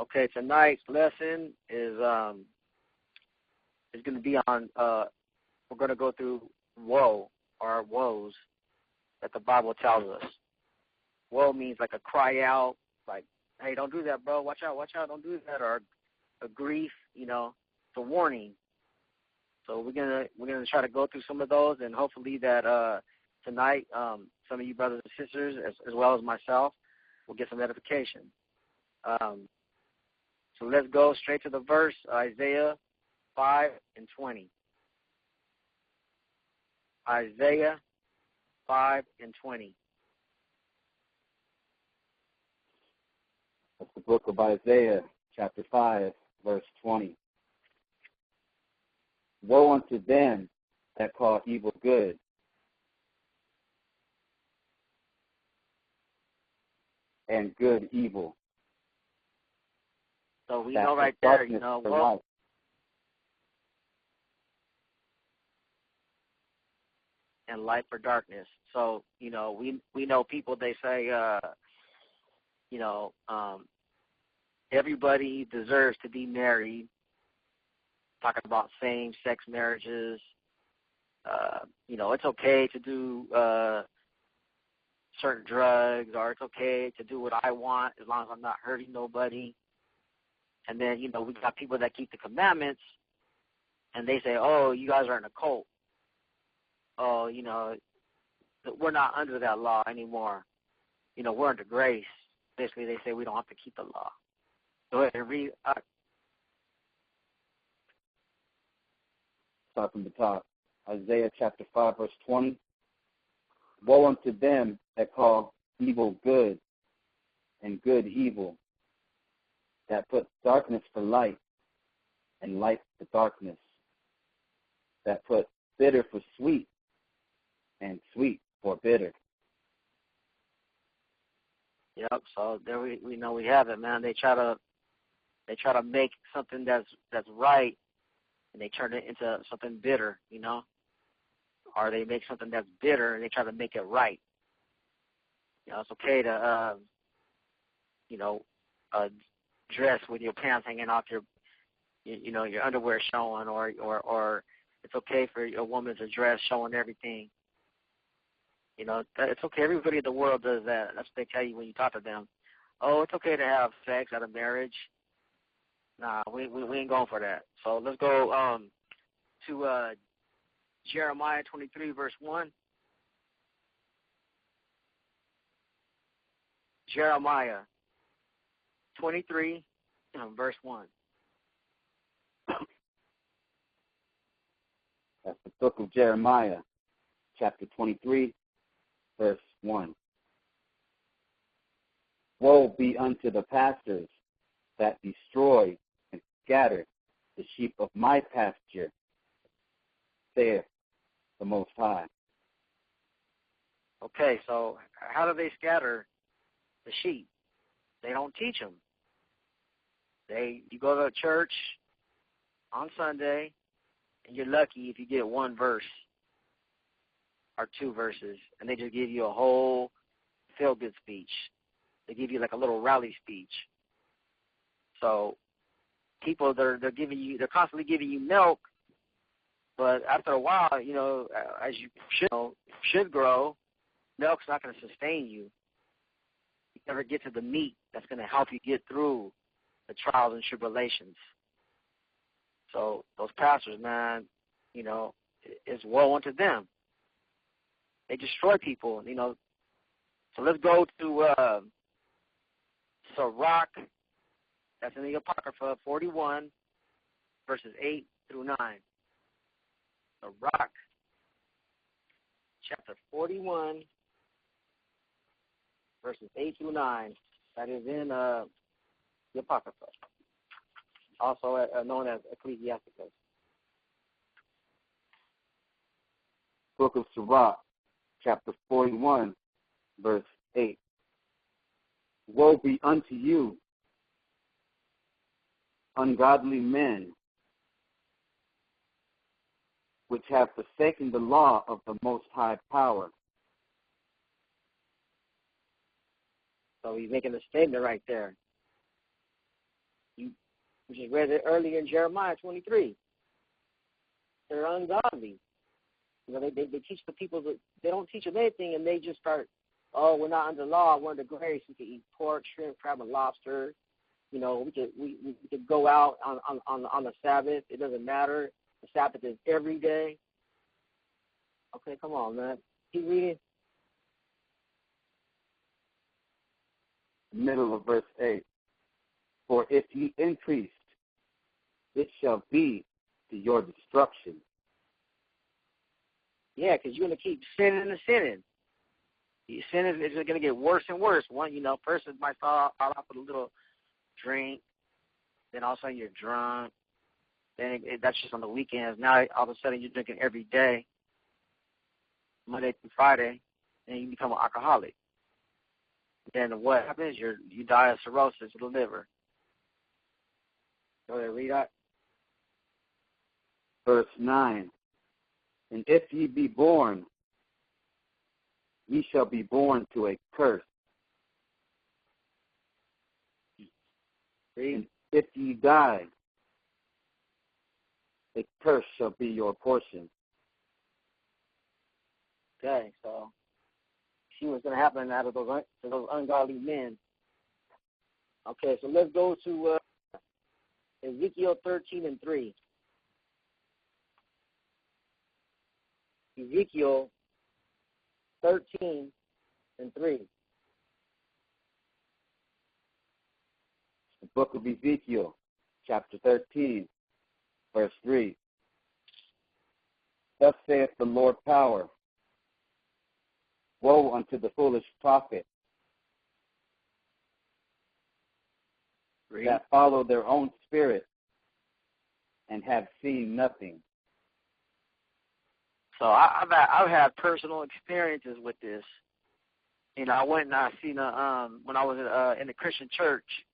Okay, tonight's lesson is going to be on, we're going to go through woe, or woes, that the Bible tells us. Woe means like a cry out, like, hey, don't do that, bro, watch out, don't do that, or a grief, you know, it's a warning. So we're gonna try to go through some of those, and hopefully that tonight some of you brothers and sisters, as well as myself, will get some edification. So let's go straight to the verse, Isaiah 5:20. Isaiah 5:20. That's the book of Isaiah, chapter 5, verse 20. Woe unto them that call evil good, and good evil. So we know right there, you know, woe. And light for darkness. So, you know, we know people, they say, you know, everybody deserves to be married. Talking about same-sex marriages. You know, it's okay to do certain drugs, or it's okay to do what I want as long as I'm not hurting nobody. And then, you know, we got people that keep the commandments, and they say, oh, you guys are in a cult. Oh, you know, we're not under that law anymore. You know, we're under grace. Basically, they say we don't have to keep the law. Go ahead and read. Start from the top. Isaiah chapter 5, verse 20. Woe unto them that call evil good, and good evil, that put darkness for light, and light for darkness, that put bitter for sweet, and sweet for bitter. Yep. So there we know we have it, man. They try to make something that's right, and they turn it into something bitter, you know, or they make something that's bitter and they try to make it right. You know, it's okay to you know, dress with your pants hanging off your, you know, your underwear showing, or it's okay for a woman to dress showing everything. You know, it's okay. Everybody in the world does that. That's what they tell you when you talk to them. Oh, it's okay to have sex out of marriage. Nah, we ain't going for that. So let's go to Jeremiah 23, verse 1. Jeremiah 23, verse 1. That's the book of Jeremiah, chapter 23, verse 1. Woe be unto the pastors that destroy and scatter the sheep of my pasture, saith the Most High. Okay, so how do they scatter the sheep? They don't teach them. You go to church on Sunday, and you're lucky if you get one verse or two verses, and they just give you a whole feel-good speech. They give you like a little rally speech. So people, they're constantly giving you milk, but after a while, you know, as you should grow, milk's not going to sustain you. You never get to the meat that's going to help you get through the trials and tribulations. So those pastors, man, you know, it's woe unto them. They destroy people, you know. So let's go to Sirach, that's in the Apocrypha, 41, verses 8 through 9. Sirach, chapter 41, verses 8 through 9. That is in the Apocrypha, also known as Ecclesiasticus. Book of Sirach, chapter 41, verse 8. Woe be unto you, ungodly men, which have forsaken the law of the Most High Power. So he's making a statement right there. We just read it earlier in Jeremiah 23. They're ungodly. You know, they teach the people that they don't teach them anything, and they just start, oh, we're not under law, we're under grace. We can eat pork, shrimp, crab, and lobster. You know, we could go out on the Sabbath. It doesn't matter. The Sabbath is every day. Okay, come on, man. Keep reading. Middle of verse 8. For if ye increased, it shall be to your destruction. Yeah, because you're going to keep sinning and sinning. Sin is going to get worse and worse. One, you know, first it might start off with a little drink, then all of a sudden you're drunk. Then that's just on the weekends. Now all of a sudden you're drinking every day, Monday through Friday, and you become an alcoholic. Then what happens? You die of cirrhosis of the liver. Go ahead, read that. Verse 9. And if ye be born, ye shall be born to a curse. Read. And if ye die, a curse shall be your portion. Okay, so see what's going to happen out of those ungodly men. Okay, so let's go to Ezekiel 13:3. Ezekiel 13:3. The book of Ezekiel, chapter 13, verse 3. Thus saith the Lord power, woe unto the foolish prophet that follow their own spirit and have seen nothing. So I've had personal experiences with this. You know, I went and I seen when I was in the Christian church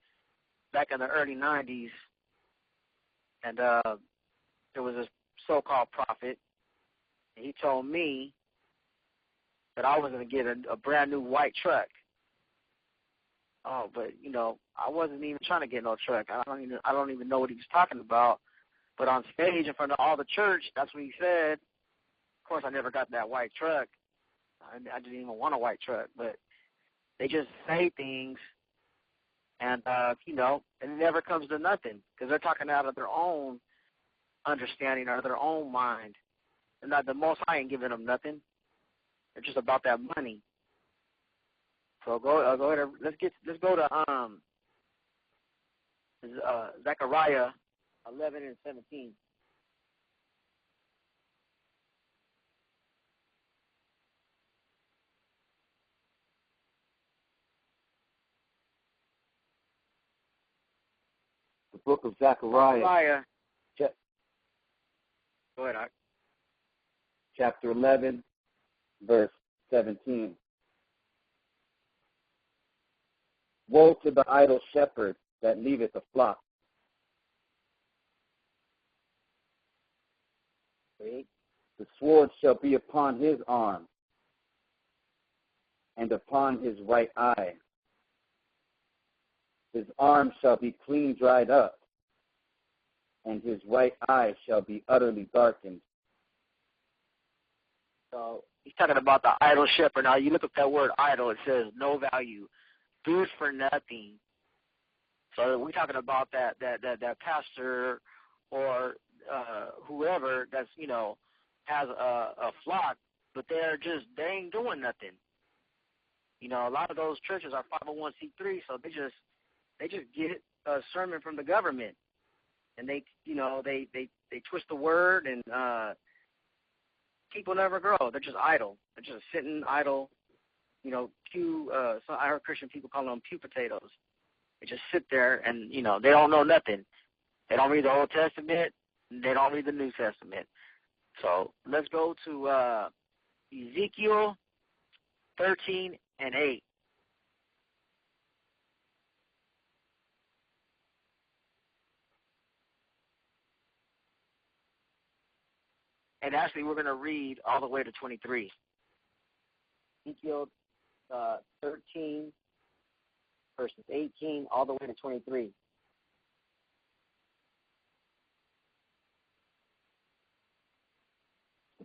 back in the early 90s, and there was a so-called prophet, and he told me that I was going to get a brand new white truck. Oh, but you know, I wasn't even trying to get no truck. I don't even know what he was talking about. But on stage in front of all the church, that's what he said. Of course, I never got that white truck. I didn't even want a white truck. But they just say things, and you know, it never comes to nothing because they're talking out of their own understanding or their own mind. And not the Most High ain't giving them nothing. They're just about that money. So go ahead. Let's go to Zechariah 11:17. The book of Zechariah. Go ahead, Art. Chapter 11, verse 17. Woe to the idle shepherd that leaveth a flock. Read. The sword shall be upon his arm, and upon his right eye. His arm shall be clean dried up, and his right eye shall be utterly darkened. So he's talking about the idle shepherd. Now you look up that word idle, it says no value, good for nothing. So we're talking about that pastor or whoever that's, you know, has a flock, but they ain't doing nothing. You know, a lot of those churches are 501c3, so they just get a sermon from the government, and they twist the word, and people never grow. They're just idle. They're just sitting idle. You know, so I heard Christian people call them pew potatoes. They just sit there, and you know, they don't know nothing. They don't read the Old Testament. They don't read the New Testament. So let's go to Ezekiel 13:8. And actually, we're going to read all the way to 23. Ezekiel 13, verses 18, all the way to 23.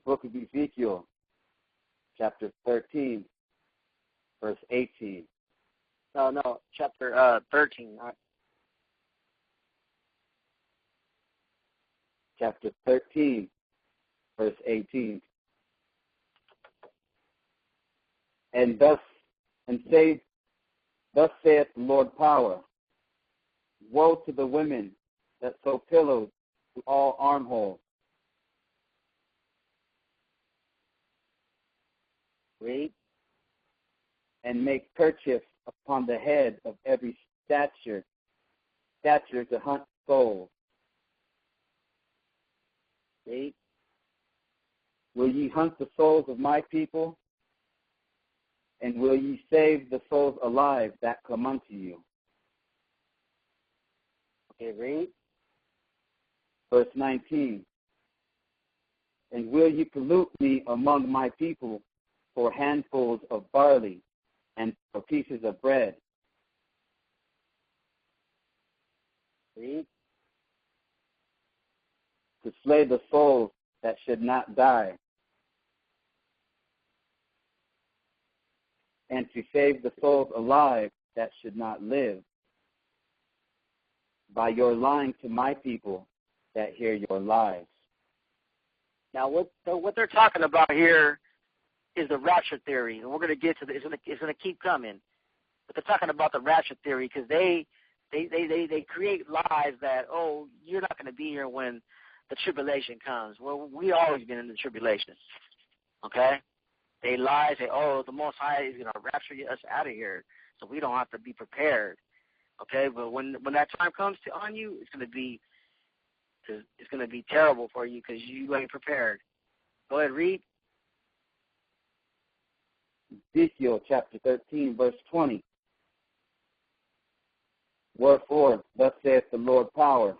book of Ezekiel, chapter 13, verse 18. No, chapter 13. All right. Chapter 13, verse 18. Thus saith the Lord power, woe to the women that sew pillows to all armholes. Read. And make kerchiefs upon the head of every stature to hunt souls. Read. Will ye hunt the souls of my people? And will ye save the souls alive that come unto you? Okay, read. Verse 19. And will ye pollute me among my people for handfuls of barley and for pieces of bread? Read. To slay the souls that should not die, and to save the souls alive that should not live, by your lying to my people that hear your lies. Now, what they're talking about here is the rapture theory, and we're going to get to this. It's going to keep coming. But they're talking about the rapture theory because they create lies that, oh, you're not going to be here when the tribulation comes. Well, we always been in the tribulation, okay? They lie, say, oh, the Most High is going to rapture us out of here, so we don't have to be prepared, okay? But when that time comes on you, it's going to be terrible for you because you ain't prepared. Go ahead, read. Ezekiel chapter 13, verse 20. Wherefore, thus saith the Lord power,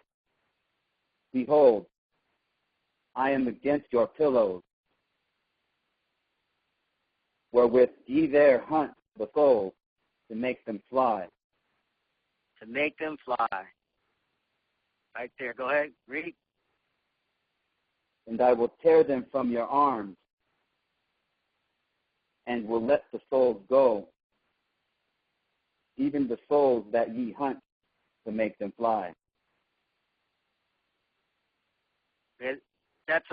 behold, I am against your pillows, wherewith ye there hunt the souls to make them fly. To make them fly. Right there. Go ahead. Read. And I will tear them from your arms, and will let the souls go, even the souls that ye hunt to make them fly. That's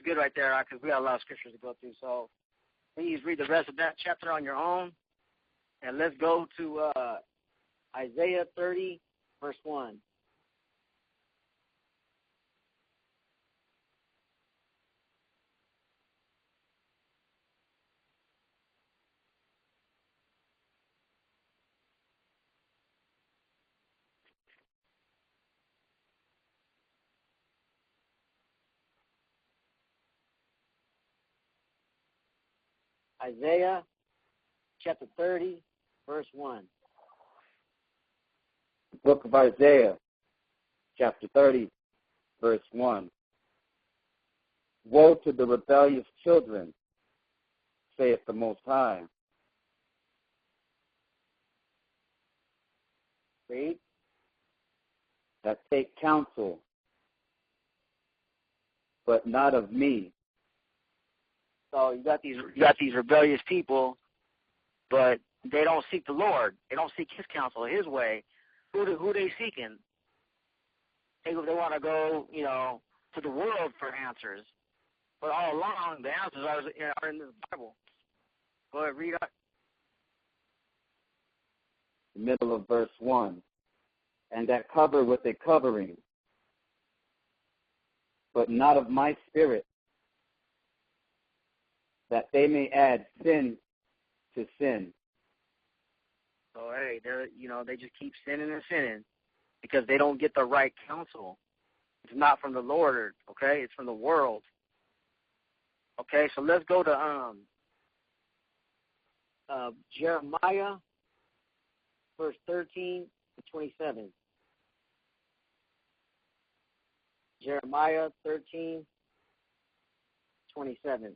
good right there, because we got a lot of scriptures to go through. So please read the rest of that chapter on your own, and let's go to Isaiah 30, verse 1. Isaiah chapter 30, verse 1. The book of Isaiah, chapter 30, verse 1. Woe to the rebellious children, saith the Most High. Read. That take counsel, but not of me. So you got these rebellious people, but they don't seek the Lord. They don't seek His counsel, His way. Who they seeking? They want to go, to the world for answers. But all along, the answers are in the Bible. Go ahead, read it. The middle of verse 1. And that cover with a covering, but not of my spirit, that they may add sin to sin. So hey, they just keep sinning and sinning because they don't get the right counsel. It's not from the Lord, okay? It's from the world. Okay, so let's go to Jeremiah, verse 13 to 27. Jeremiah 13, 27.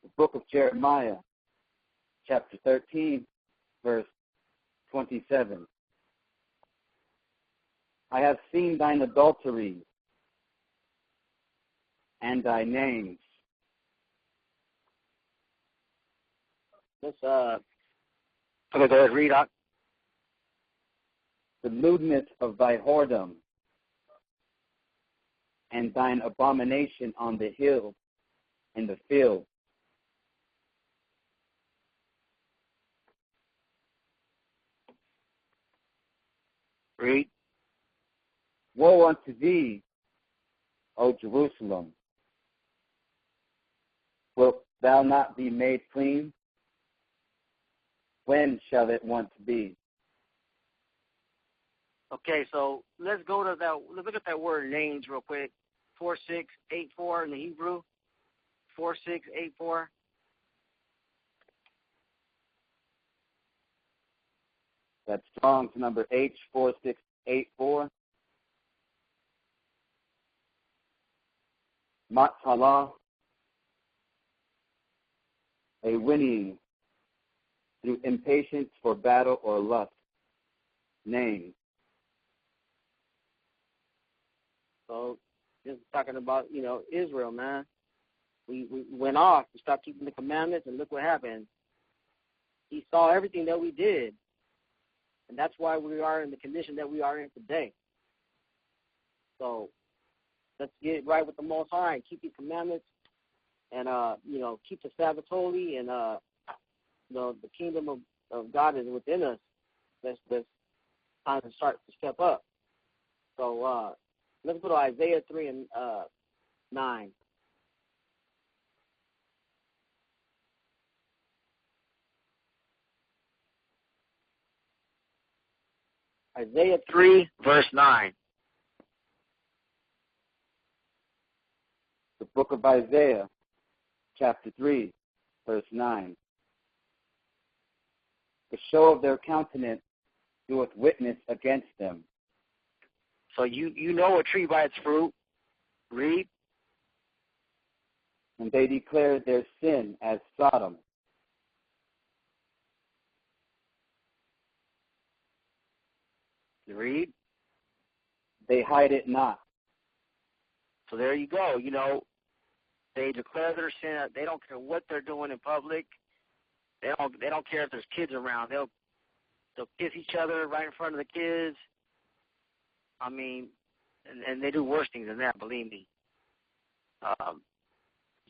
The book of Jeremiah, chapter 13, verse 27. I have seen thine adulteries, and thy names. Let's okay, go ahead, read out. The lewdness of thy whoredom, and thine abomination on the hill and the field. Read. Woe unto thee, O Jerusalem! Wilt thou not be made clean? When shall it once be? Okay, so let's go to that. Let's look at that word names real quick. 4684 in the Hebrew. 4684. That's Strong's number H4684. Matzalah, a whinnying through impatience for battle or lust. Name. So this is talking about, Israel, man. We went off. We stopped keeping the commandments, and look what happened. He saw everything that we did. And that's why we are in the condition that we are in today. So let's get right with the Most High and keep the commandments and, keep the Sabbath holy. And, the kingdom of God is within us. That's time to start to step up. So let's go to Isaiah 3 and 9. Isaiah 3, verse 9. The book of Isaiah, chapter 3, verse 9. The show of their countenance doeth witness against them. So you know a tree by its fruit. Read. And they declared their sin as Sodom. Read. They hide it not. So there you go. They declare their sin. They don't care what they're doing in public. They don't care if there's kids around. They'll kiss each other right in front of the kids. I mean, and they do worse things than that. Believe me.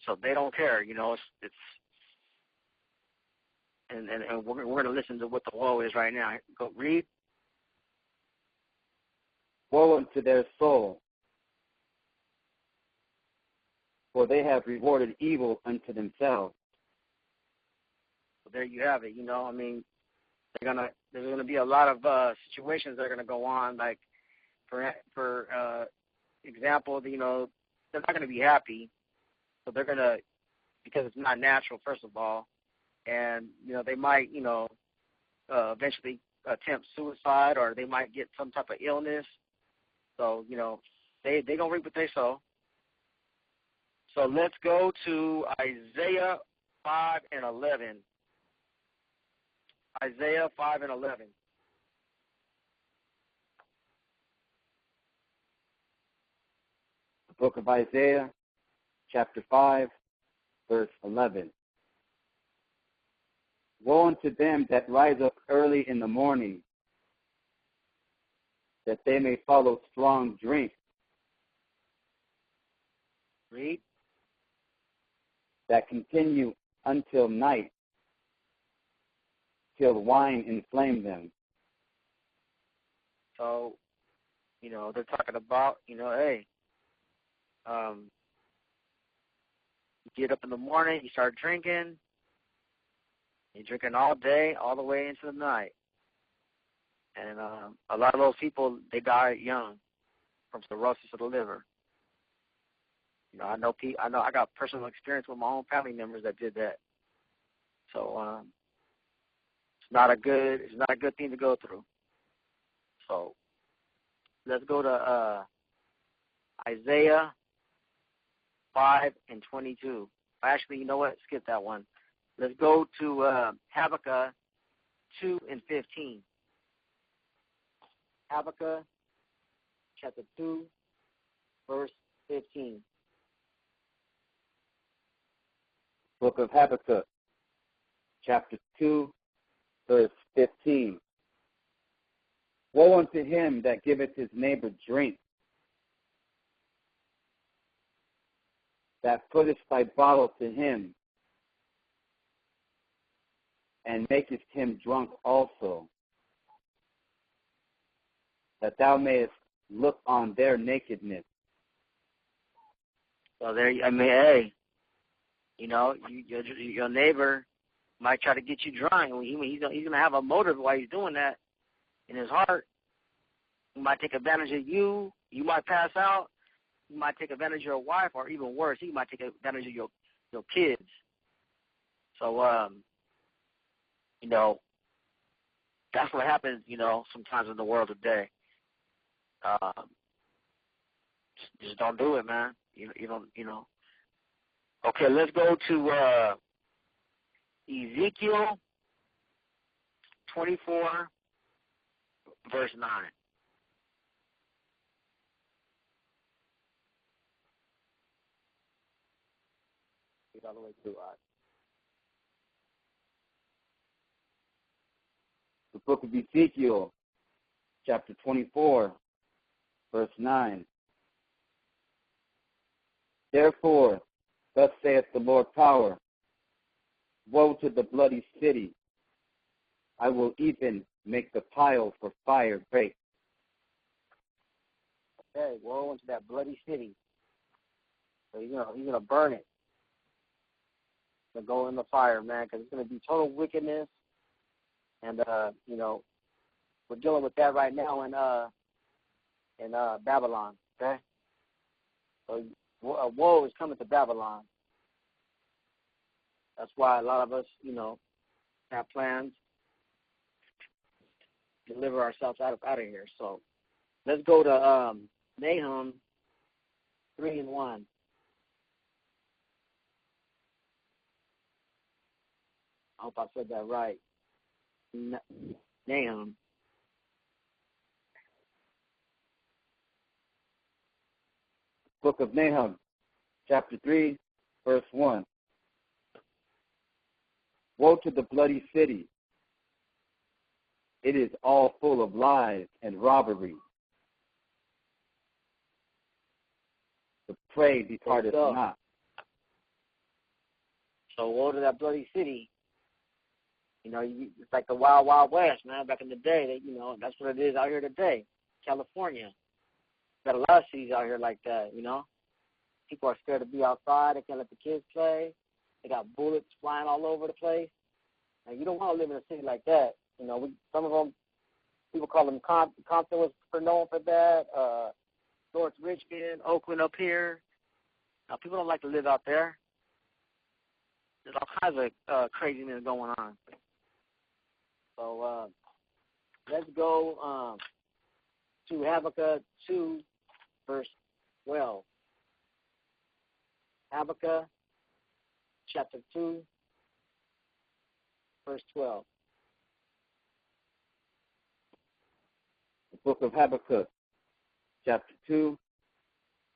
So they don't care. It's and we're going to listen to what the woe is right now. Go read. Woe unto their soul, for they have rewarded evil unto themselves. So there you have it. There's gonna be a lot of situations that are gonna go on. Like for example, they're not gonna be happy. So they're gonna, because it's not natural, first of all, and they might eventually attempt suicide, or they might get some type of illness. So they gonna reap what they sow. So let's go to Isaiah 5 and 11. Isaiah 5 and 11. The book of Isaiah, chapter 5, verse 11. Woe unto them that rise up early in the morning, that they may follow strong drink. Read. That continue until night, till wine inflame them. So, they're talking about, hey, you get up in the morning, you start drinking, you're drinking all day, all the way into the night. And a lot of those people, they die young from cirrhosis of the liver. I got personal experience with my own family members that did that. So it's not a good thing to go through. So let's go to Isaiah 5 and 22. Actually, you know what? Skip that one. Let's go to Habakkuk 2 and 15. Habakkuk chapter 2, verse 15. Book of Habakkuk, chapter 2, verse 15. Woe unto him that giveth his neighbor drink, that puttest thy bottle to him, and makest him drunk also, that thou mayest look on their nakedness. So there, I mean, hey, you know, your neighbor might try to get you drunk. He's gonna have a motive why he's doing that in his heart. He might take advantage of you. You might pass out. He might take advantage of your wife, or even worse, he might take advantage of your kids. So, you know, that's what happens, you know, sometimes in the world today. Just don't do it, man. You don't, you know. Okay, let's go to Ezekiel 24, verse 9. Get all the way through. The book of Ezekiel, chapter 24, verse 9. Therefore, thus saith the Lord power, woe to the bloody city! I will even make the pile for fire break. Okay, woe unto that bloody city. So he's gonna burn it. It's gonna go in the fire, man, because it's gonna be total wickedness. And you know, we're dealing with that right now in Babylon. Okay, so woe is coming to Babylon. That's why a lot of us, you know, have plans to deliver ourselves out of here. So let's go to Nahum 3:1. I hope I said that right. Nahum. Book of Nahum, chapter 3, verse 1. Woe to the bloody city! It is all full of lies and robbery. The prey departeth not. So woe to that bloody city. You know, it's like the Wild Wild West, man. Back in the day, you know, that's what it is out here today, California. Got a lot of cities out here like that, you know. People are scared to be outside. They can't let the kids play. They got bullets flying all over the place. And you don't want to live in a city like that. You know, some of them, people call them Compton was known for that. North Richmond, Oakland up here. Now, people don't like to live out there. There's all kinds of craziness going on. So let's go to Habakkuk 2, verse 12. Habakkuk chapter 2, verse 12. The book of Habakkuk, chapter 2,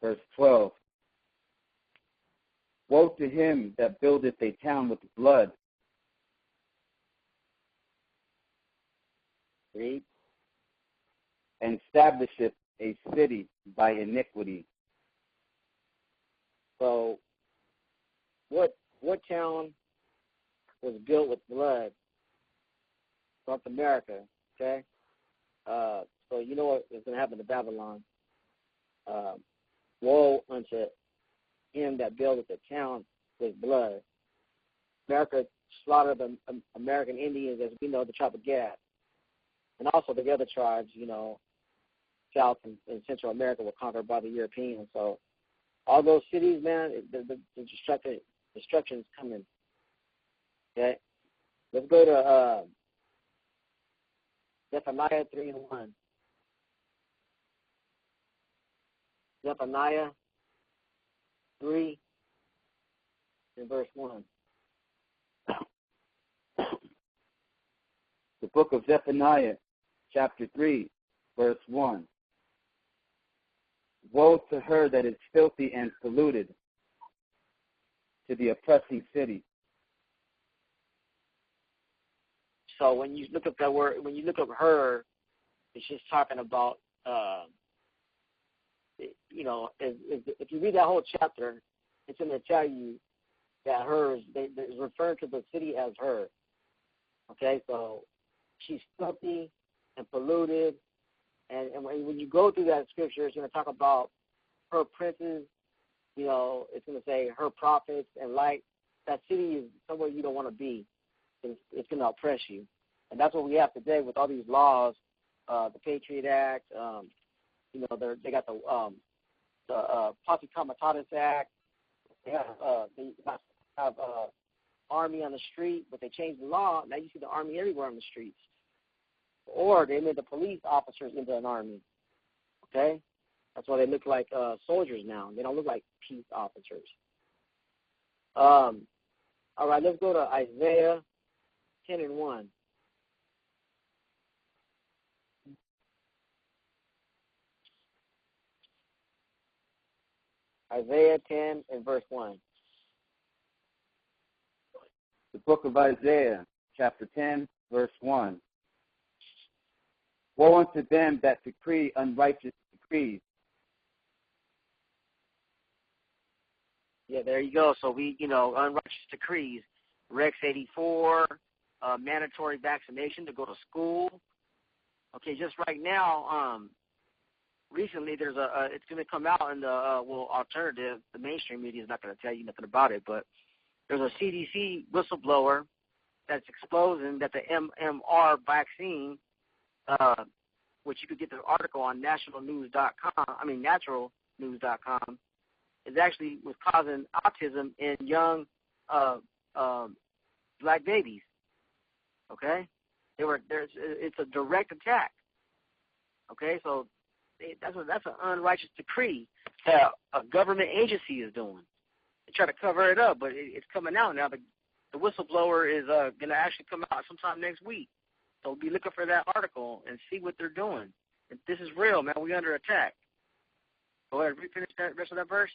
verse 12. Woe to him that buildeth a town with blood. Read. And establisheth a city by iniquity. So, what town was built with blood? North America, okay? So you know what is going to happen to Babylon. Woe unto him that buildeth a town with blood. America slaughtered the American Indians, as we know, the tribe of Gad. And also the other tribes, you know, South and Central America were conquered by the Europeans. So all those cities, man, the destruction is coming. Okay? Let's go to Zephaniah 3:1. Zephaniah 3 and verse 1. The book of Zephaniah, chapter 3, verse 1. Woe to her that is filthy and polluted, to the oppressing city. So when you look up that word, when you look up her, it's just talking about, if you read that whole chapter, it's going to tell you that her is referring to the city as her. Okay, so she's filthy and polluted, and when you go through that scripture, it's going to talk about her princes. It's going to say her prophets and light. That city is somewhere you don't want to be. It's going to oppress you, and that's what we have today with all these laws, the Patriot Act. They got the Posse Comitatus Act. They have army on the street, but they changed the law. Now you see the army everywhere on the streets. Or they made the police officers into an army. Okay? That's why they look like soldiers now. They don't look like peace officers. All right, let's go to Isaiah 10:1. Isaiah 10 and verse 1. The book of Isaiah, chapter 10, verse 1. Woe unto them that decree unrighteous decrees. Yeah, there you go. So unrighteous decrees, Rex 84, mandatory vaccination to go to school. Okay, just right now, recently there's it's going to come out in the, alternative. The mainstream media is not going to tell you nothing about it, but there's a CDC whistleblower that's exposing that the MMR vaccine, which you could get the article on naturalnews.com, is actually was causing autism in young black babies. Okay, it's a direct attack. Okay, so that's an unrighteous decree that a government agency is doing. They try to cover it up, but it's coming out now. The whistleblower is going to actually come out sometime next week. So be looking for that article and see what they're doing. This is real, man. We're under attack. Go ahead, finish that rest of that verse.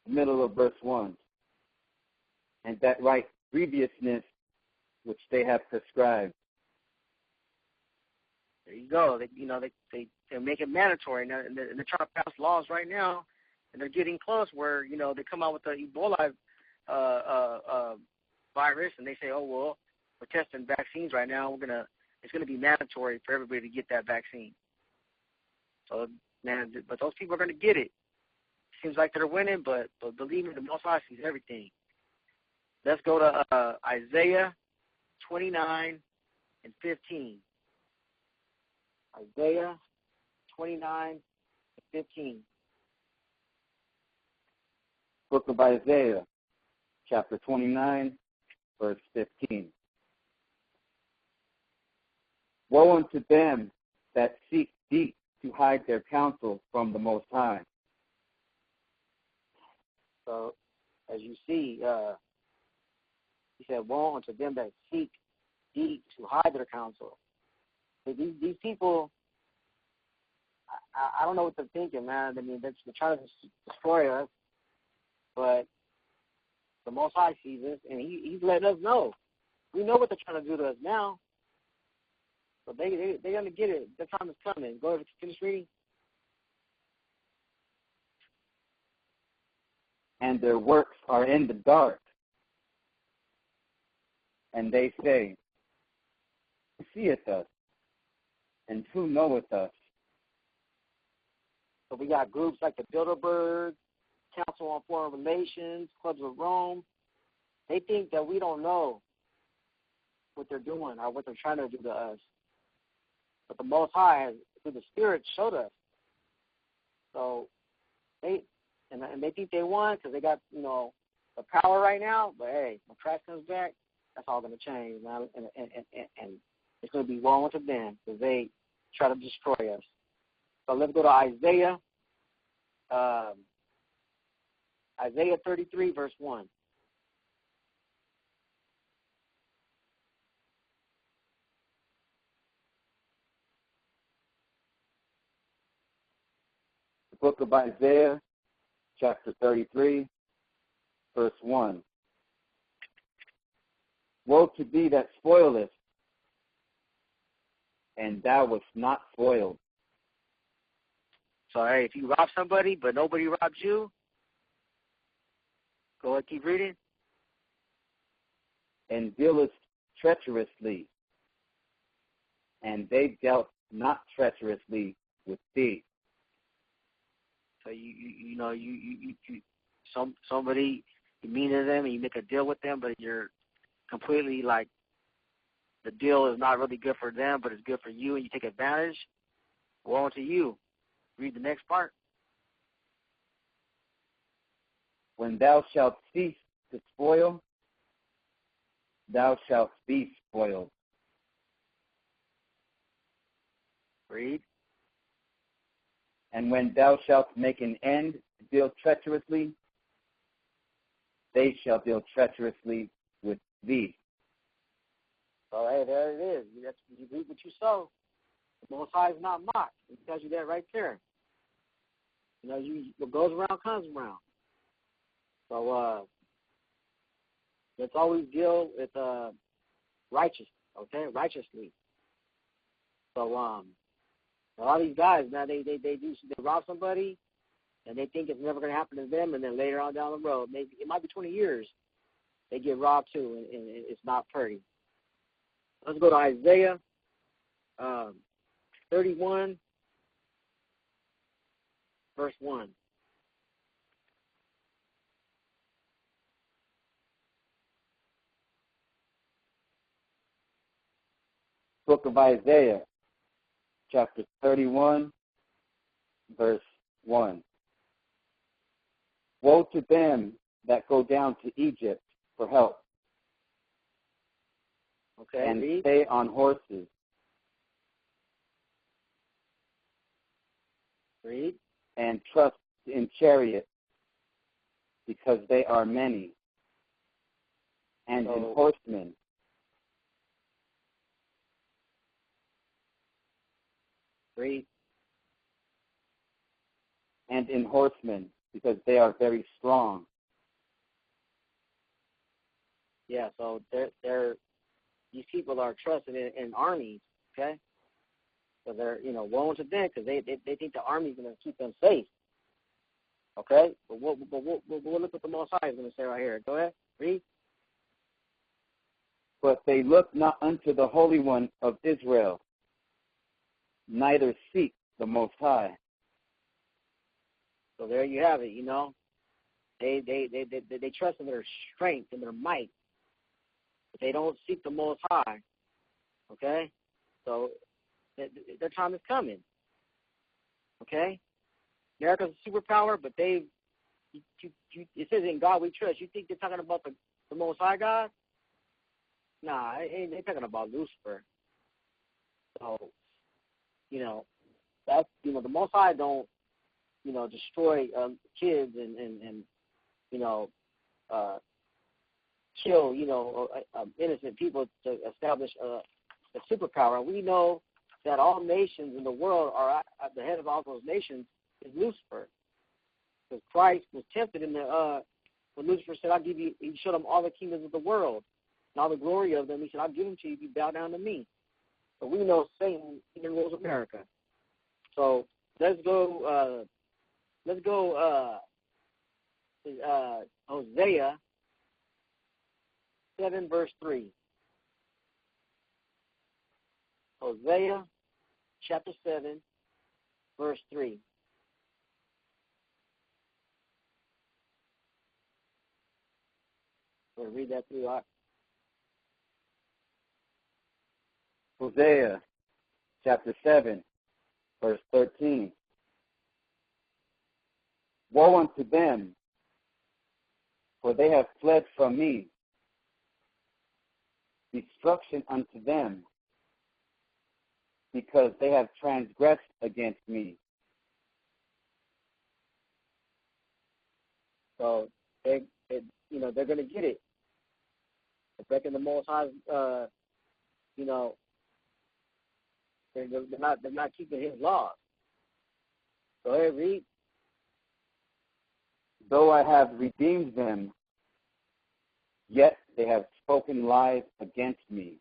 Middle of verse 1. And that right grievousness which they have prescribed. There you go. They make it mandatory now, and they're trying to pass laws right now, and they're getting close where they come out with the Ebola virus, and they say, oh well, we're testing vaccines right now. It's gonna be mandatory for everybody to get that vaccine. So man, but those people are gonna get it. Seems like they're winning, but believe me, the Most High sees everything. Let's go to Isaiah 29 and 15. Isaiah 29 and 15. Book of Isaiah, chapter 29, verse 15. Woe unto them that seek deep to hide their counsel from the Most High. So, as you see, he said, woe unto them that seek deep to hide their counsel. These people, I don't know what they're thinking, man. I mean, they're trying to destroy us, but the Most High sees us, and he's letting us know. We know what they're trying to do to us now, so they're going to get it. The time is coming. Go ahead, finish reading. And their works are in the dark. And they say, who seeth us? And who knoweth us? So we got groups like the Bilderberg, Council on Foreign Relations, Clubs of Rome. They think that we don't know what they're doing or what they're trying to do to us. But the Most High, through the Spirit, showed us. So they think they won because they got, the power right now. But, hey, when Christ comes back, that's all going to change, man. And it's going to be woe unto them because they try to destroy us. So let's go to Isaiah. Isaiah 33, verse 1. The book of Isaiah, chapter 33, verse 1. Woe to thee that spoilest, and thou wast not spoiled. So, hey, if you rob somebody but nobody robs you, go ahead, keep reading. And dealest treacherously, and they dealt not treacherously with thee. So somebody, you mean to them and you make a deal with them, but you're completely like, the deal is not really good for them, but it's good for you, and you take advantage. Woe unto you. Read the next part. When thou shalt cease to spoil, thou shalt be spoiled. Read. And when thou shalt make an end to deal treacherously, they shall deal treacherously with thee. So, hey, there it is. You reap what you sow. The Most High is not mocked. It tells you that right there. What goes around comes around. So, let's always deal with righteously. So, a lot of these guys, now, they rob somebody, and they think it's never going to happen to them, and then later on down the road, maybe it might be 20 years, they get robbed too, and it's not pretty. Let's go to Isaiah 31, verse 1. Book of Isaiah, chapter 31, verse 1. Woe to them that go down to Egypt for help, and read. stay on horses. Read. And trust in chariots, because they are many, and in horsemen. Read. And in horsemen, because they are very strong. Yeah, so these people are trusted in armies, okay? So they're, woe unto them because they think the army's going to keep them safe, okay? But we'll look what the Most High is going to say right here. Go ahead, read. But they look not unto the Holy One of Israel, neither seek the Most High. So there you have it. They trust in their strength and their might, but they don't seek the Most High. Okay, so their time is coming. Okay, America's a superpower, but it says in God we trust. You think they're talking about the Most High God? Nah, they're talking about Lucifer. So, that's the Most High don't destroy kids and kill innocent people to establish a superpower. And we know that all nations in the world are at the head of all those nations is Lucifer, because Christ was tempted in when Lucifer said, "I'll give you." He showed him all the kingdoms of the world and all the glory of them. He said, "I'll give them to you if you bow down to me." So we know Satan even rules America. So let's go Hosea 7, verse 3. Hosea chapter 7, verse 3. We'll read that through. Hosea chapter 7, verse 13. Woe unto them, for they have fled from me. Destruction unto them, because they have transgressed against me. So they're going to get it. They're breaking the Most High. They're not keeping His laws. Go ahead, read. Though I have redeemed them, yet they have spoken lies against me.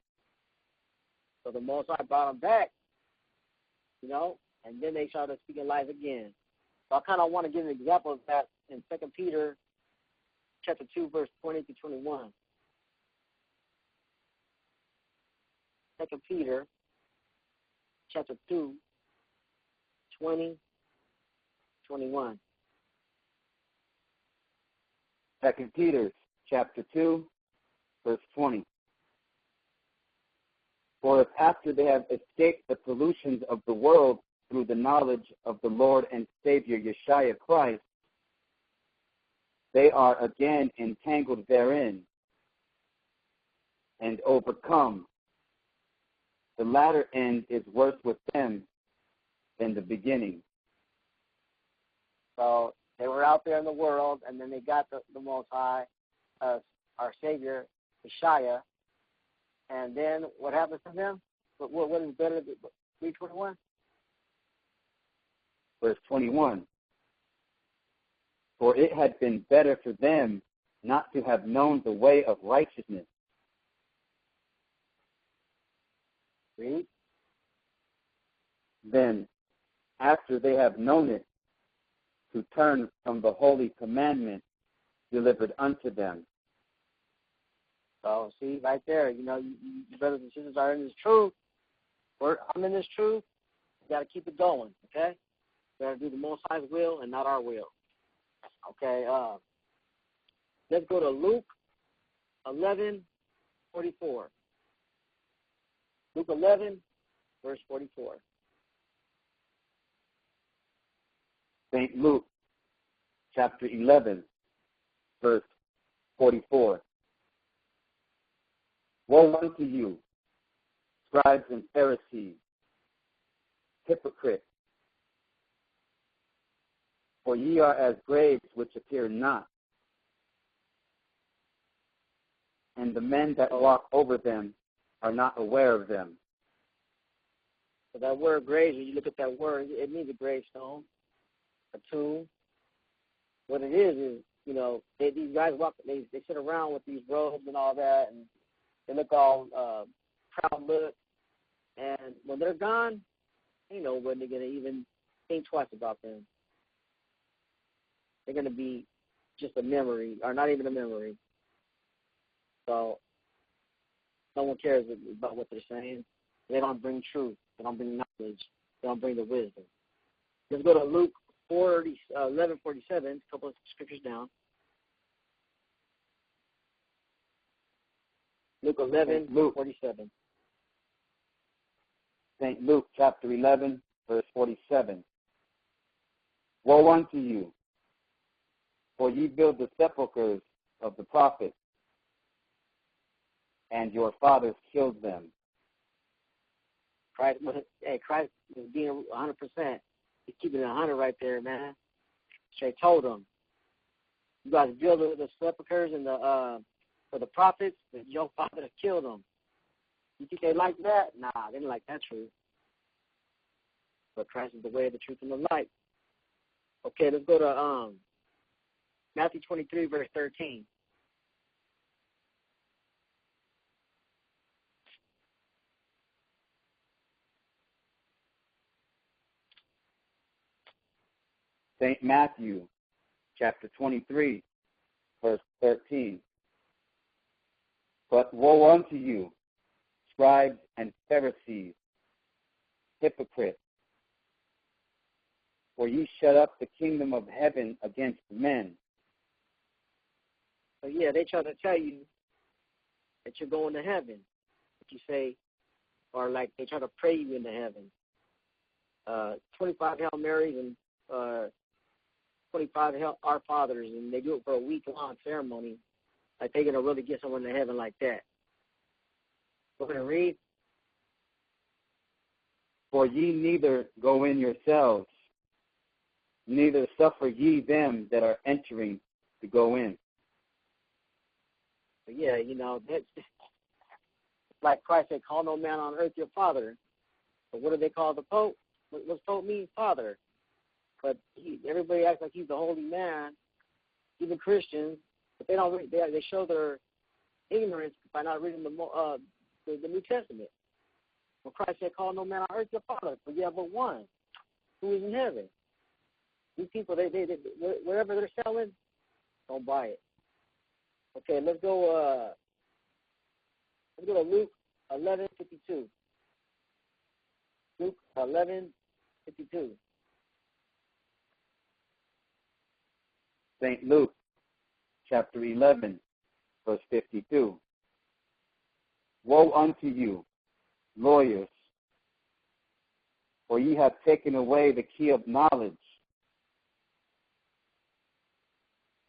So the Most High brought them back, and then they started speaking lies again. So I kind of want to give an example of that in 2 Peter chapter 2, verse 20 to 21. 2 Peter chapter 2, 20, 21. 2 Peter chapter 2, verse 20. For if after they have escaped the pollutions of the world through the knowledge of the Lord and Savior YASHAYA Christ, they are again entangled therein and overcome, the latter end is worse with them than the beginning. So they were out there in the world, and then they got the Most High, our Savior, YASHAYA, and then what happens to them? What is better than 321? Verse 21. For it had been better for them not to have known the way of righteousness. Read. Then, after they have known it, to turn from the holy commandment delivered unto them. So, see, right there, you brothers and sisters are in this truth. I'm in this truth. You got to keep it going, okay? You got to do the Most High's will and not our will. Okay, let's go to Luke 11:44. Luke 11, verse 44. St. Luke, chapter 11, verse 44. Woe unto you, scribes and Pharisees, hypocrites! For ye are as graves which appear not, and the men that walk over them are not aware of them. So that word graves, when you look at that word, it means a gravestone, a tomb. What it is, these guys walk, they sit around with these robes and all that, and they look all proud look. And when they're gone, ain't nobody going to even think twice about them. They're going to be just a memory, or not even a memory. So no one cares about what they're saying. They don't bring truth. They don't bring knowledge. They don't bring the wisdom. Let's go to Luke 11:47, a couple of scriptures down. Luke 11:47. St. Luke chapter 11, verse 47. Woe unto you, for ye build the sepulchres of the prophets, and your fathers killed them. Christ is being 100%. He's keeping it 100 right there, man. Straight told them, you guys build the sepulchres and for the prophets, but your fathers killed them. You think they like that? Nah, they didn't like that truth. But Christ is the way, the truth, and the light. Okay, let's go to Matthew 23, verse 13. St. Matthew chapter 23, verse 13. But woe unto you, scribes and Pharisees, hypocrites! For ye shut up the kingdom of heaven against men. So yeah, they try to tell you that you're going to heaven. But you say, or like they try to pray you into heaven. 25 Hail Marys and 25 Our Fathers, and they do it for a week-long ceremony. Like they're going to really get someone to heaven like that. Go ahead and read. For ye neither go in yourselves, neither suffer ye them that are entering to go in. But yeah, that's like Christ said, call no man on earth your father. But what do they call the Pope? What's Pope mean? Father. But everybody acts like he's the holy man, even Christians, but they don't. They show their ignorance by not reading the New Testament. When Christ said, call no man on earth your father, but you have but one, who is in heaven. These people, they wherever they're selling, don't buy it. Okay, let's go to Luke 11:52. Luke 11:52. St. Luke, chapter 11, verse 52. Woe unto you, lawyers, for ye have taken away the key of knowledge.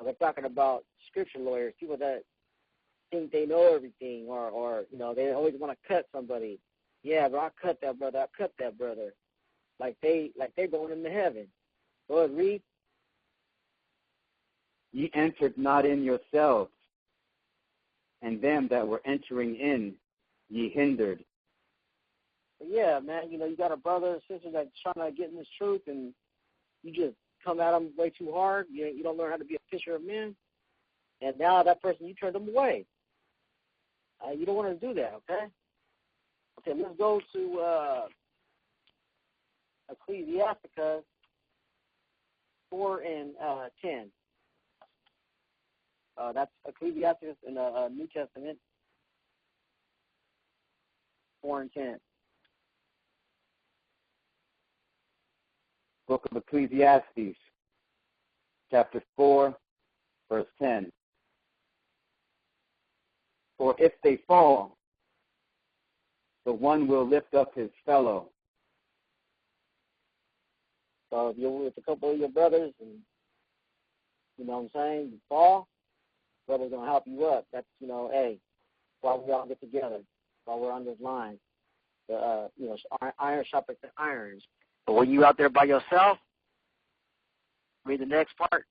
They're talking about scripture lawyers, people that think they know everything, or they always want to cut somebody. Yeah, but I cut that brother. Like they're going into heaven. Go ahead, read. Ye entered not in yourselves, and them that were entering in ye hindered. But yeah, man, you got a brother and sister that's trying to get in this truth, and you just come at them way too hard. You don't learn how to be a fisher of men, and now that person, you turn them away. You don't want to do that, okay? Okay, let's go to Ecclesiasticus 4 and 10. That's Ecclesiasticus in the New Testament, 4 and 10. Book of Ecclesiastes, chapter 4, verse 10. For if they fall, the one will lift up his fellow. So if you're with a couple of your brothers and, you know what I'm saying, you fall, brother's going to help you up. That's, hey, while we all get together, while we're on this line, iron sharpens the irons. But when you out there by yourself, read the next part.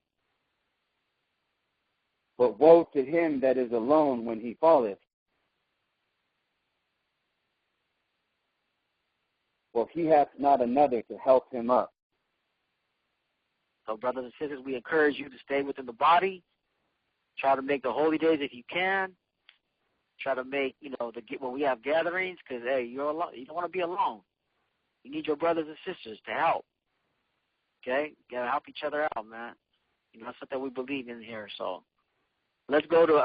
But woe to him that is alone when he falleth. For he hath not another to help him up. So, brothers and sisters, we encourage you to stay within the body. Try to make the holy days if you can. Try to make, when we have gatherings, because, hey, you're alone. You don't want to be alone. You need your brothers and sisters to help. Okay? You got to help each other out, man. That's something we believe in here. So let's go to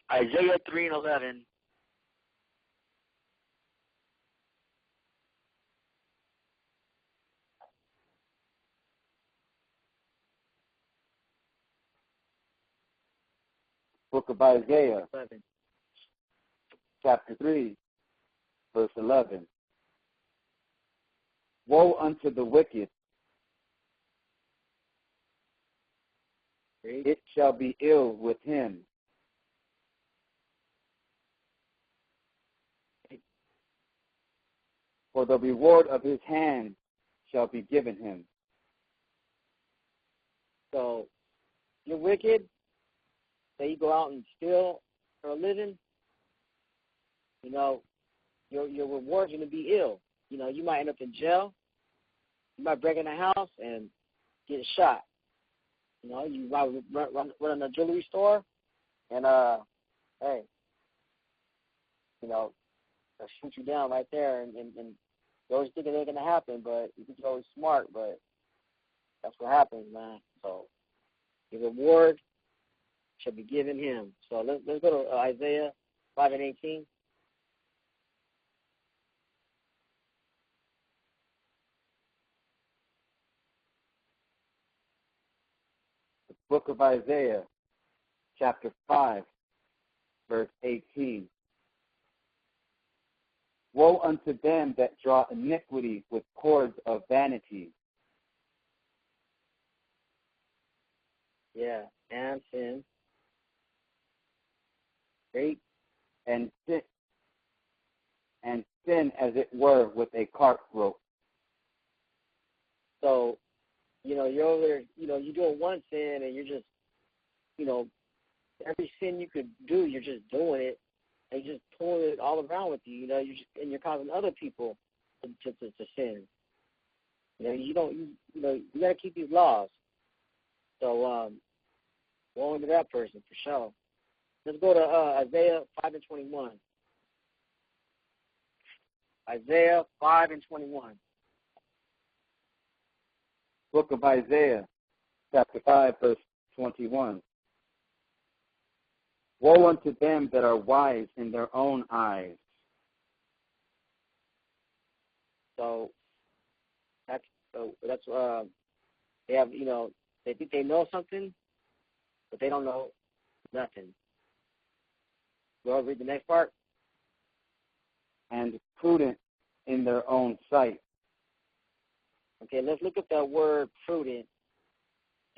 Isaiah 3 and 11. Book of Isaiah, 11. chapter 3, verse 11. Woe unto the wicked, it shall be ill with him. For the reward of his hand shall be given him. So, you're wicked. Say you go out and steal for a living. Your reward's going to be ill. You might end up in jail. You might break in a house and get shot. You might run in a jewelry store and, hey, they'll shoot you down right there. And you always think it ain't going to happen, but you think you're always smart, but that's what happens, man. So the reward shall be given him. So let's go to Isaiah 5 and 18. The book of Isaiah, chapter 5, verse 18. Woe unto them that draw iniquity with cords of vanity. Yeah, and sin. Great. And sin as it were with a cart rope. So, you're over there, you're doing one sin and you're just, every sin you could do, you're just doing it and you're just pulling it all around with you, you're causing other people to sin. You got to keep these laws. So, woe unto that person for sure. Let's go to Isaiah 5:21. Isaiah 5:21. Book of Isaiah, chapter 5, verse 21. Woe unto them that are wise in their own eyes. So that's they have, they think they know something, but they don't know nothing. Go read the next part. And prudent in their own sight. Okay, let's look at that word prudent.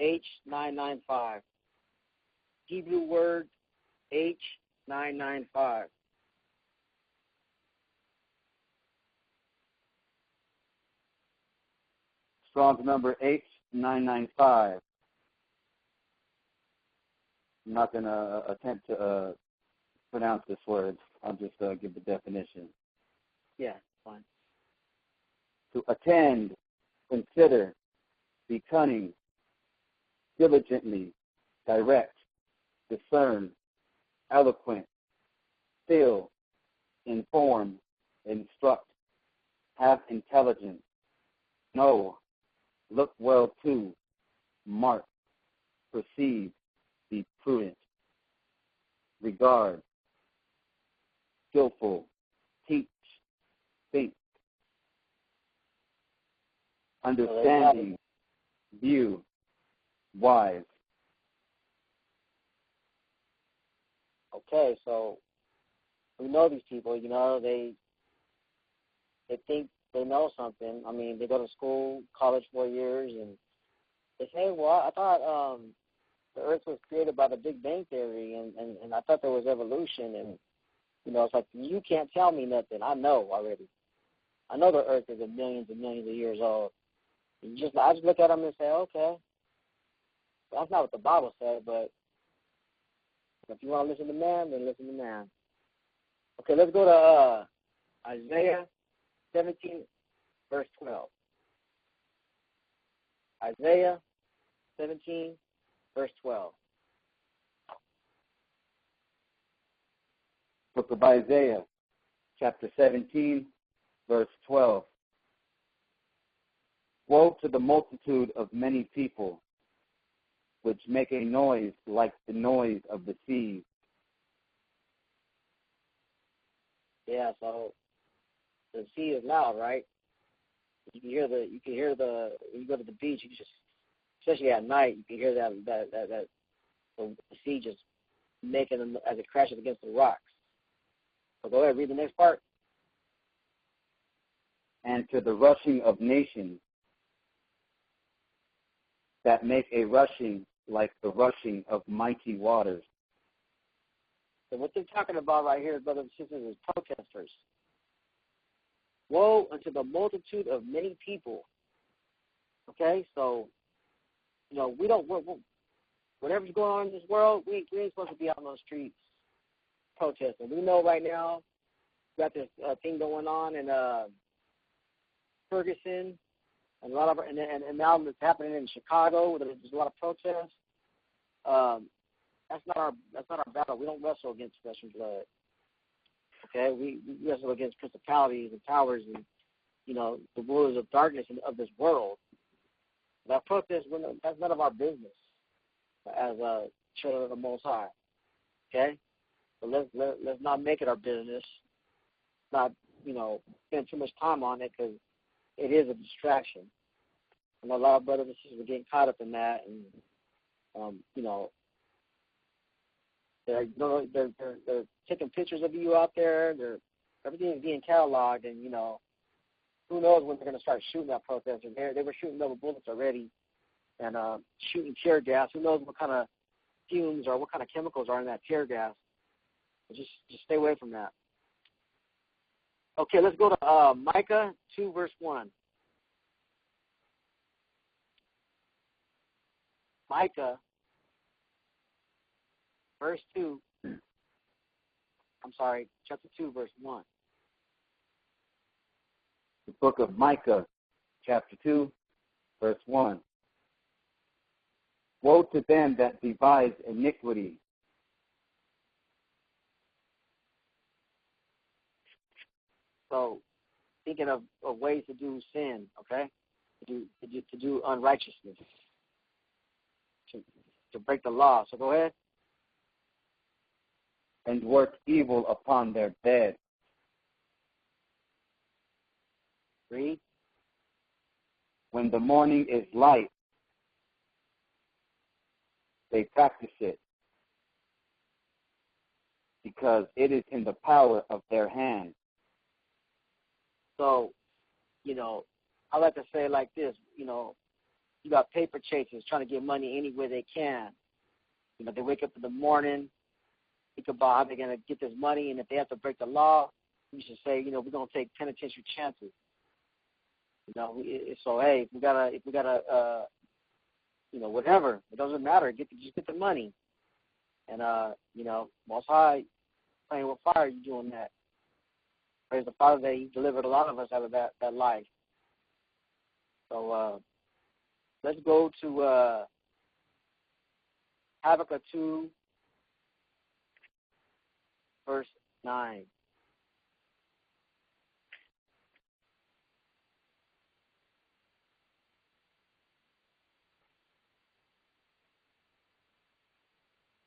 H995. Hebrew word H995. Strong's number H995. I'm not going to attempt to pronounce this word. I'll just give the definition. Yeah, fine. To attend, consider, be cunning, diligently, direct, discern, eloquent, still, inform, instruct, have intelligence, know, look well to, mark, perceive, be prudent, regard, skillful, teach, think, understanding, view, wise. Okay, so we know these people, they think they know something. I mean, they go to school, college 4 years, and they say, well, I thought the earth was created by the Big Bang Theory, and I thought there was evolution, and, it's like, you can't tell me nothing. I know already. I know the earth is millions and millions of years old. I just look at them and say, okay, that's not what the Bible said, but if you want to listen to man, then listen to man. Okay, let's go to Isaiah 17, verse 12. Isaiah 17, verse 12. Book of Isaiah, chapter 17, verse 12. Woe to the multitude of many people, which make a noise like the noise of the sea. Yeah, so the sea is loud, right? You can hear when you go to the beach, you just, especially at night, you can hear that the sea just making as it crashes against the rocks. So go ahead, read the next part. And to the rushing of nations that make a rushing like the rushing of mighty waters. So what they're talking about right here, brothers and sisters, is protesters. Woe unto the multitude of many people. Okay, so, we don't, whatever's going on in this world, we ain't supposed to be out on those streets protesting. We know right now, we got this thing going on in Ferguson, and a lot of, and now it's happening in Chicago, where there's a lot of protests. That's not our battle. We don't wrestle against flesh and blood. Okay, we wrestle against principalities and powers and the rulers of darkness of this world. That protest, that's none of our business as children of the Most High. Okay, so let's not make it our business. Not spend too much time on it, because it is a distraction. And a lot of brothers and sisters are getting caught up in that, and they're taking pictures of you out there. Everything is being cataloged, and who knows when they're going to start shooting at protesters. They were shooting rubber bullets already, and shooting tear gas. Who knows what kind of fumes or what kind of chemicals are in that tear gas? Just stay away from that. Okay, let's go to Micah 2, verse 1. Micah, chapter 2, verse 1. The book of Micah, chapter 2, verse 1. Woe to them that devise iniquity, So thinking of ways to do sin, okay? To do unrighteousness, to break the law. So go ahead. And work evil upon their bed. Read. When the morning is light, they practice it, because it is in the power of their hand. So, I like to say it like this, you got paper chasers trying to get money anywhere they can. They wake up in the morning, think about how they're going to get this money, and if they have to break the law, you should say, we're going to take penitentiary chances. So hey, if we gotta, whatever, it doesn't matter. Just get the money, and Most High playing with fire. You doing that? Praise the Father that He delivered a lot of us out of that life. So let's go to Habakkuk 2, verse 9.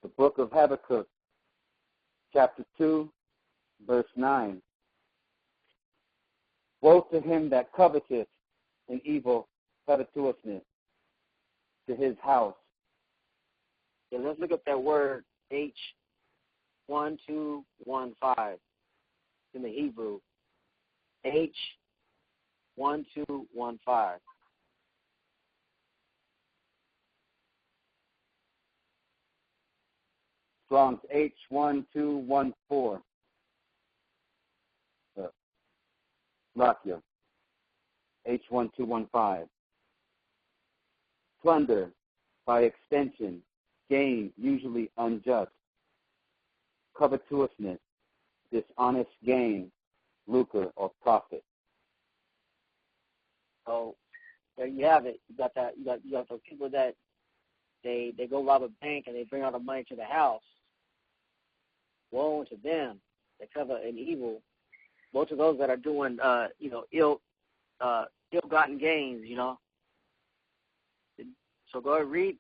The book of Habakkuk, chapter 2, verse 9. Woe to him that coveteth an evil covetousness to his house. Yeah, let's look at that word H1215 in the Hebrew. H1215. Strong's H1214. Rakia. H1215. Plunder, by extension, gain usually unjust. Covetousness, dishonest gain, lucre or profit. So there you have it. You got that. You got those people that they go rob a bank and they bring all the money to the house. Woe unto them that cover an evil. Woe to those that are doing ill-gotten gains. So go ahead and read.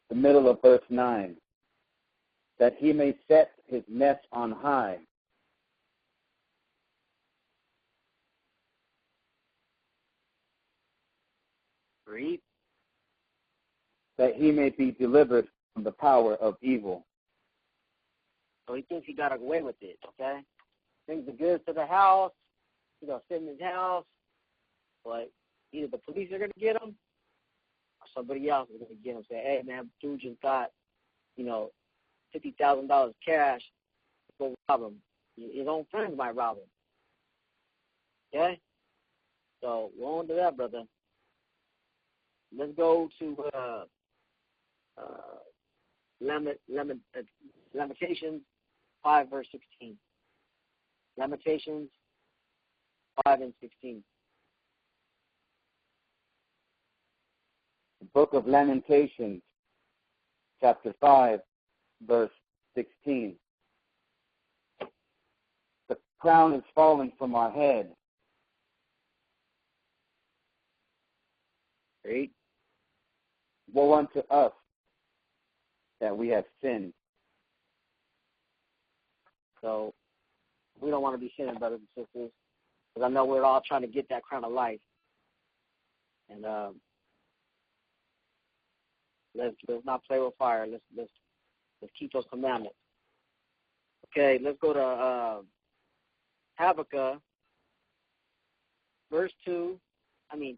The middle of verse 9. That he may set his nest on high. Read. That he may be delivered from the power of evil. So he thinks he got away with it, okay? Brings the goods to the house. He's going to sit in his house. But either the police are going to get him or somebody else is going to get him. Say, hey, man, dude just got, $50,000 cash. Go rob him. His own friends might rob him. Okay? So, we're on to that, brother. Let's go to Lamentations 5, verse 16. Lamentations 5 and 16. The book of Lamentations, chapter 5, verse 16. The crown is fallen from our head. Read. Woe unto us that we have sinned. So we don't want to be sinning, brothers and sisters, because I know we're all trying to get that crown of life. And let's not play with fire. Let's keep those commandments. Okay, let's go to Habakkuk,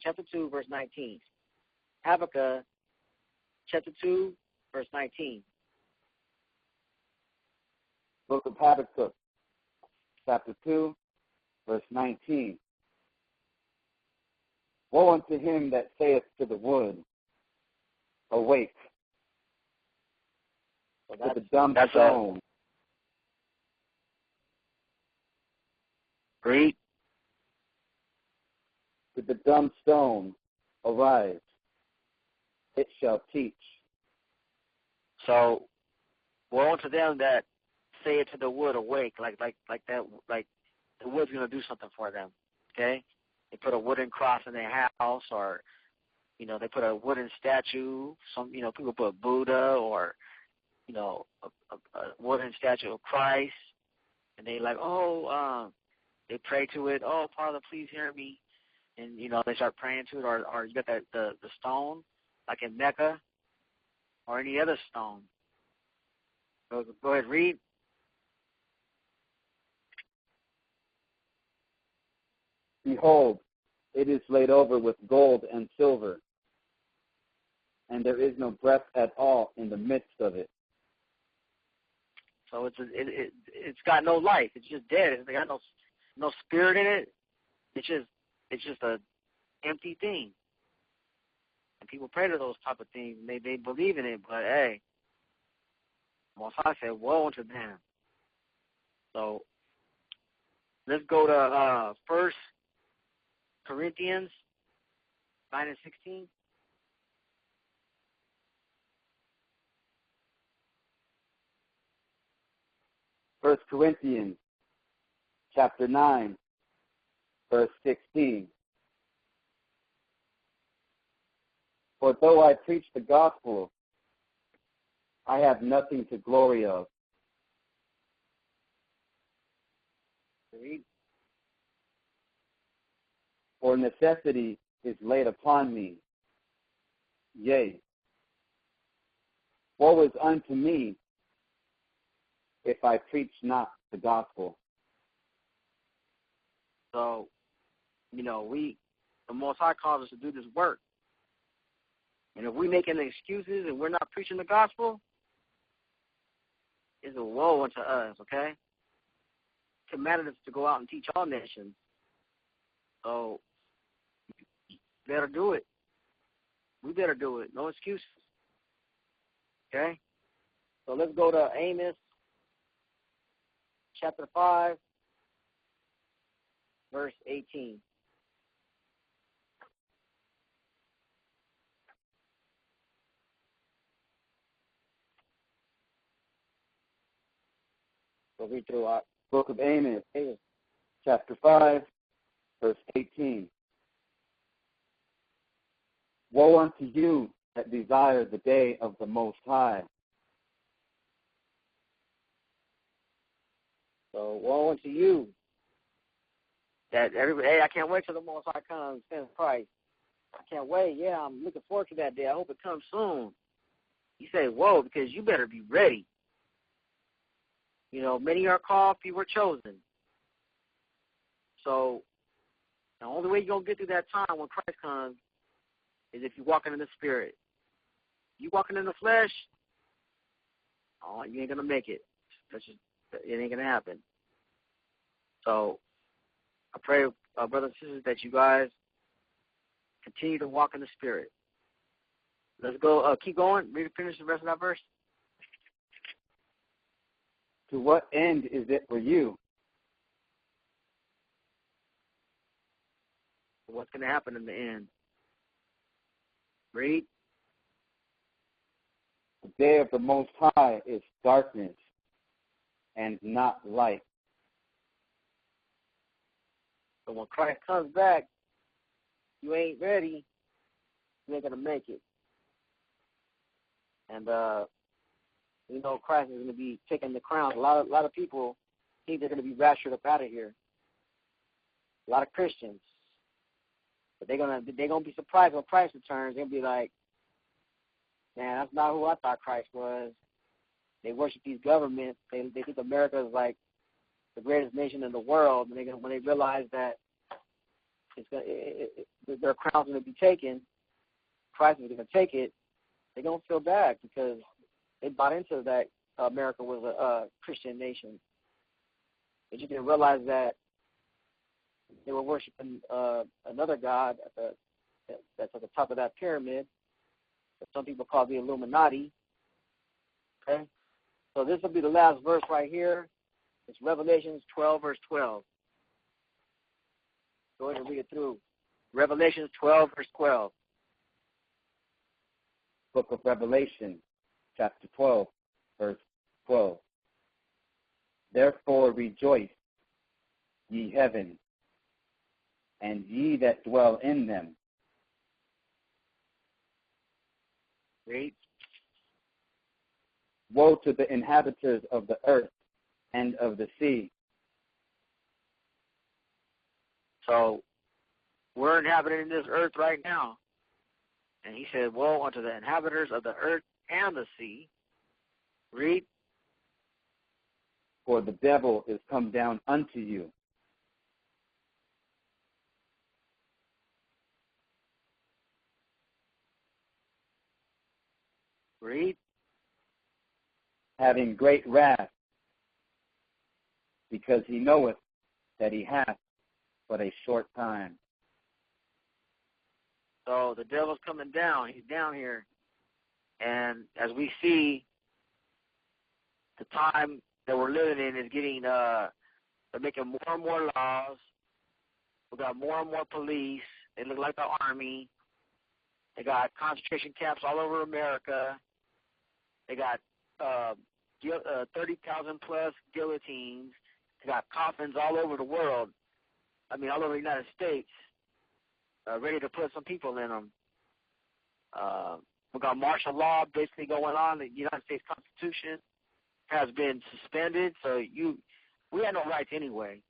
chapter 2, verse 19. Habakkuk, chapter 2, verse 19. Book of Habakkuk, chapter 2, verse 19. Woe unto him that saith to the wood, awake, to the dumb stone. Read. To the dumb stone, arise, it shall teach. So, woe unto them that say it to the wood, awake, like that, like the wood's going to do something for them, okay? They put a wooden cross in their house, or, you know, they put a wooden statue. Some, you know, people put Buddha or, you know, a wooden statue of Christ, and they like, they pray to it. Oh, Father, please hear me, and you know, they start praying to it. Or you got the stone, like in Mecca, or any other stone. Go ahead, read. Behold, it is laid over with gold and silver, and there is no breath at all in the midst of it. So it's got no life. It's just dead. It's got no spirit in it. It's just a empty thing. And people pray to those type of things, and they believe in it. But hey, Most High said, woe unto them. So let's go to 1 Corinthians 9 and 16. First Corinthians chapter 9, verse 16. For though I preach the gospel, I have nothing to glory of. Read. For necessity is laid upon me. Yea, woe is unto me if I preach not the gospel. So, you know, the Most High calls us to do this work. And if we making excuses and we're not preaching the gospel, it's a woe unto us, okay? Commanded us to go out and teach all nations. So, you better do it. We better do it. No excuses. Okay? So let's go to Amos chapter 5, verse 18. We'll read through our Book of Amos, chapter 5, verse 18. Woe unto you that desire the day of the Most High. So woe unto you that everybody, hey, I can't wait till the Most High comes, sends Christ. I can't wait. Yeah, I'm looking forward to that day. I hope it comes soon. You say, whoa, because you better be ready. You know, many are called, few were chosen. So the only way you're going to get through that time when Christ comes is if you're walking in the Spirit. You walking in the flesh, oh, you ain't going to make it. It ain't going to happen. So I pray, brothers and sisters, that you guys continue to walk in the Spirit. Let's go. Keep going. Finish the rest of that verse. To what end is it for you? What's going to happen in the end? Read. The day of the Most High is darkness and not light. So when Christ comes back, you ain't ready, you ain't going to make it. And, you know, Christ is going to be taking the crown. A lot of people think they're going to be raptured up out of here. A lot of Christians. But they're gonna be surprised when Christ returns. They'll be like, man, that's not who I thought Christ was. They worship these governments. They think America is like the greatest nation in the world. And when they realize that their crown's going to be taken, Christ is going to take it, they're going to feel bad because they bought into that America was a Christian nation. But you didn't realize that they were worshiping another god that's at the top of that pyramid that some people call the Illuminati. Okay? So this will be the last verse right here. It's Revelations 12, verse 12. Go ahead and read it through. Revelations 12, verse 12. Book of Revelation, chapter 12, verse 12. rejoice, ye heavens, and ye that dwell in them. Read. Woe to the inhabitants of the earth and of the sea. So we're inhabiting this earth right now. And he said, woe unto the inhabitants of the earth and the sea. Read. For the devil is come down unto you. Read. Having great wrath, because he knoweth that he hath but a short time. So the devil's coming down. He's down here. And as we see, the time that we're living in is getting, they're making more and more laws. We got more and more police. They look like the army. They got concentration camps all over America. They got 30,000 plus guillotines. They got coffins all over the world. I mean, all over the United States, ready to put some people in them. We got martial law basically going on. The United States Constitution has been suspended, so we had no rights anyway.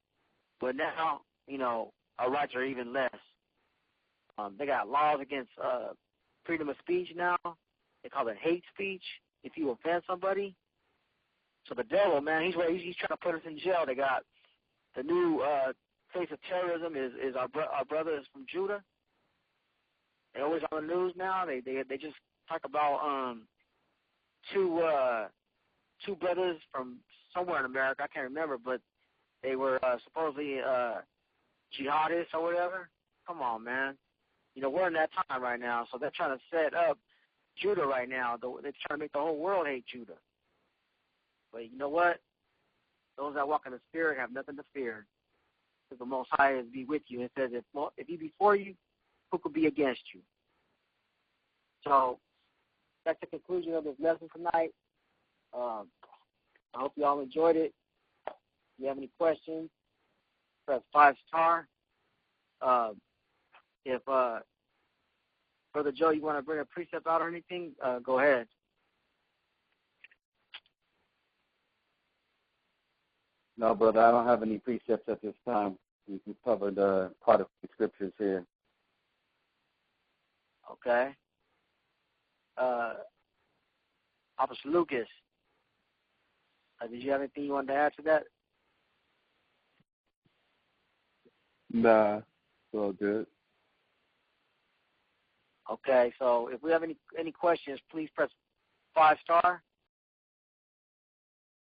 But now, our rights are even less. They got laws against freedom of speech now. They call it hate speech if you offend somebody. So the devil, man, he's trying to put us in jail. They got the new face of terrorism is our brothers from Judah. They're always on the news now. They just talk about two brothers from somewhere in America. I can't remember, but they were supposedly jihadists or whatever. Come on, man. We're in that time right now, so they're trying to set up Judah right now. They're trying to make the whole world hate Judah. But you know what? Those that walk in the Spirit have nothing to fear, because the Most High is be with you. It says, if he be for you, who could be against you? So that's the conclusion of this lesson tonight. I hope you all enjoyed it. If you have any questions, press 5-star. If Brother Joe, you want to bring a precept out or anything, go ahead. No, brother, I don't have any precepts at this time. We've covered part of the scriptures here. Okay. Officer Lucas, did you have anything you wanted to add to that? Nah, it's all good. Okay, so if we have any questions, please press 5-star.